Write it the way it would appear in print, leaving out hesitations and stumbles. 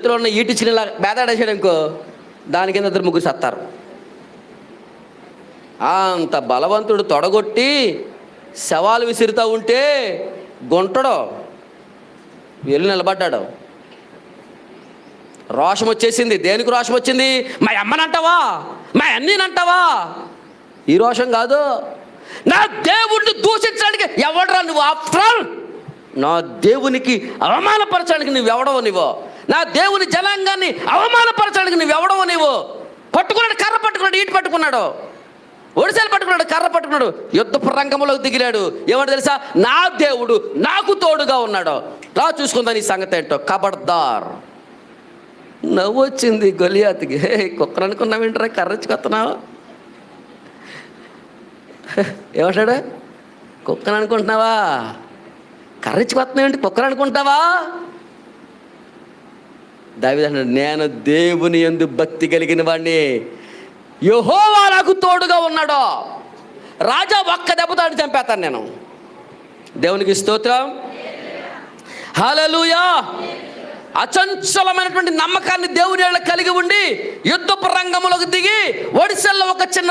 చేతిలో ఉన్న ఈటి చిన్నలా బేదాడేసాడు ఇంకో దాని కింద 2-3 సత్తారు. అంత బలవంతుడు తొడగొట్టి శవాలు విసురుతూ ఉంటే గుంటడో వెళ్ళి నిలబడ్డాడు. రోషం వచ్చేసింది. దేనికి రోషం వచ్చింది? మా అమ్మనంటావా, మా అన్నీనంటావా? ఈ రోషం కాదు, నా దేవుడిని దూషించడానికి ఎవడరా నువ్వు? ఆఫ్టర్ ఆల్ నా దేవునికి అవమానపరచడానికి నువ్వెవడవు? నువ్వు నా దేవుని జనాంగాన్ని అవమానపరచడానికి నువ్వెవడవు? నువ్వు పట్టుకున్నాడు, కర్ర పట్టుకున్నాడు, ఈటు పట్టుకున్నాడు, ఒడిశాలు పట్టుకున్నాడు, కర్ర పట్టుకున్నాడు, యుద్ధపు రంగంలోకి దిగినాడు. ఏమంటే తెలుసా? నా దేవుడు నాకు తోడుగా ఉన్నాడు. రా చూసుకుందా నీ సంగతి ఏంటో. ఖబర్దార్. నవ్వు వచ్చింది గొలియాతికి. కుక్కను అనుకున్నావేంట్రా, కర్రెచ్చుకొస్తున్నావు? ఏమంటాడు? కుక్కను అనుకుంటున్నావా? కర్రెచ్చుకొస్తున్నావేంటి? కుక్కను అనుకుంటావా? దావీదు అన్నాడు, నేను దేవుని యందు భక్తి కలిగిన వాడిని, యెహోవా నాకు తోడుగా ఉన్నాడు. రాజా ఒక్క దెబ్బతాడు చంపేస్తాను నేను. దేవునికి స్తోత్రం, హల్లెలూయా. అచంచలమైనటువంటి నమ్మకాన్ని దేవుని కలిగి ఉండి యుద్ధపు రంగంలోకి దిగి ఒడిశల్లో ఒక చిన్న